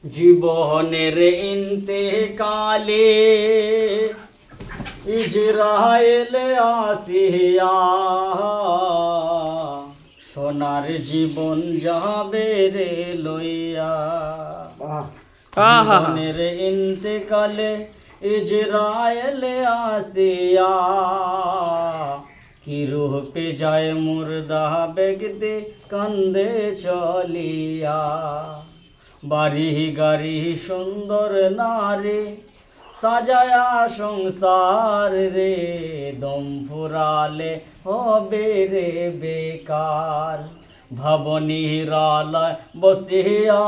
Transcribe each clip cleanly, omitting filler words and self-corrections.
জীবনের ইন্তেকালে ইজরাইল আসিয়া সোনার জীবন যাবে রে লইয়া। জীবনের ইন্তেকালে ইজরাইল আসিয়া কি রূপে যায় মুর্দা বেগদে কান্দে চলিয়া। বাড়ি গাড়ি সুন্দর নারে সাজায়া সংসার রে দম ফুরালে হবে রে বেকার। ভবনীরালয় বসিয়া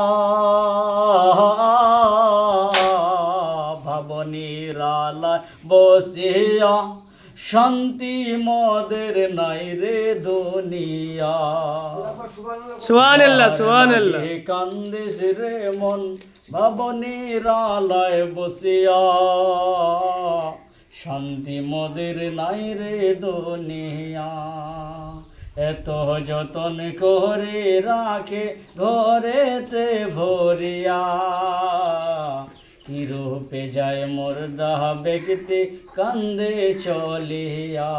ভবনীরালয় বসিয়া শান্তি মদের নাই রে দুনিয়া। সুবহানাল্লাহ সুবহানাল্লাহ। কান্দিস রে মন ভবনীরালয় বসিয়া শান্তি মদের নাই রে দুনিয়া। এত যতন করে রাখে ঘরেতে ভরিয়া কি রূপে যায় মুর্দা ব্যক্তি কান্দে চলিয়া।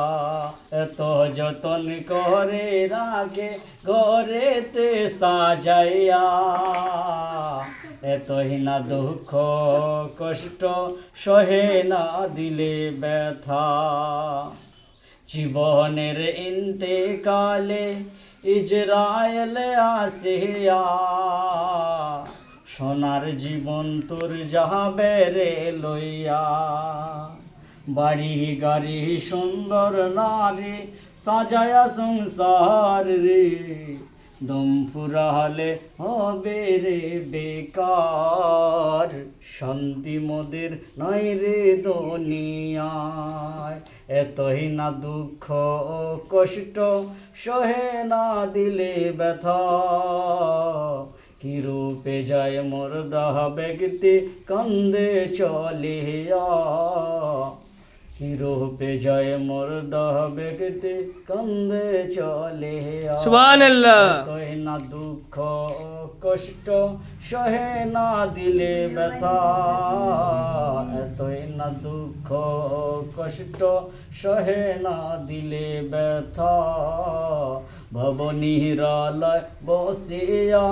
এত যতন করে রাখে ঘরেতে সাজাইয়া এতই না দুঃখ কষ্ট সহে না দিলে ব্যথা। জীবনের ইন্তেকালে ইজরাইল আসিয়া সোনার জীবন তোর যাবে রে লইয়া। বাড়ি গাড়ি সুন্দর নারী সাজায়া সংসার রে দম ফুরালে হবে রে বেকার। শান্তি মোদের নাই রে দুনিয়ায় এতই না দুঃখ কষ্ট সহে না দিলে ব্যথা। কি রূপে যায় মুর্দা ব্যক্তি কান্দে চলিয়া। কি রূপে যায় মুর্দা ব্যক্তি কান্দে চলিয়া। সুবহানাল্লাহ। এতই না দুঃখ কষ্ট সহে না দিলে ব্যথা। এতই না দুঃখ কষ্ট সহে না দিলে ব্যথা। ভবনীরালয় বসিয়া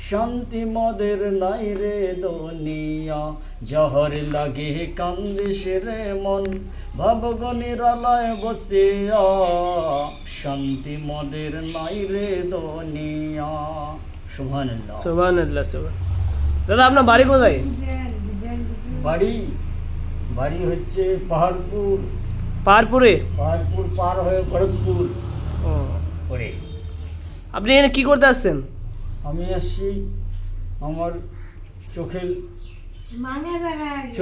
শান্তি মদের নাই রে দুনিয়া। জহর লাগে কান্দিস রে মন ভবনীরালয় বসিয়া শান্তি মদের নাই রে দুনিয়া। সুবহানাল্লাহ সুবহানাল্লাহ সুবহান। দাদা আপনার বাড়ি কোথায়? বাড়ি বাড়ি হচ্ছে পাহাড়পুর। পাহাড়পুরে? পাহাড়পুর পার হয়ে খড়গপুর ও পড়ে। আপনি এখানে কি করতে আসছেন? আমি আসছি আমার চোখের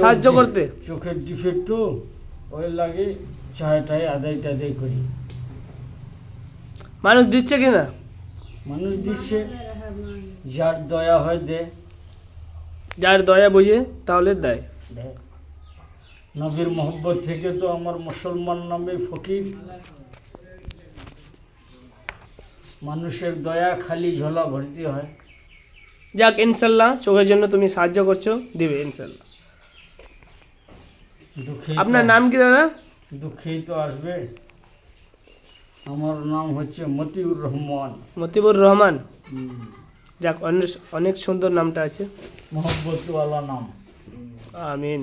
সাহায্য করতে? চোখের ডিফেক্ট তো ওই লাগে চায়টায় আদায় টাদায় করি। মানুষ দিচ্ছে কিনা? মানুষ দিচ্ছে, যার দয়া হয় দে। যার দয়া বুঝে তাহলে দেয়। নবীর মোহব্বত থেকে তো আমার মুসলমান নামে ফকির। মানুষের দয়া খালি ঝোলা ভর্তি হয়। যাক ইনশাল্লাহ, চোখের জন্য তুমি সাহায্য করছো, দিবে ইনশাল্লাহ। দুঃখে আপনার নাম কি দাদা? দুঃখেই তো আসবে। আমার নাম হচ্ছে মতিউর রহমান। মতিবুর রহমান। যাক অনেক সুন্দর নামটা আছে। মোহব্বতওয়ালা নাম। আমিন।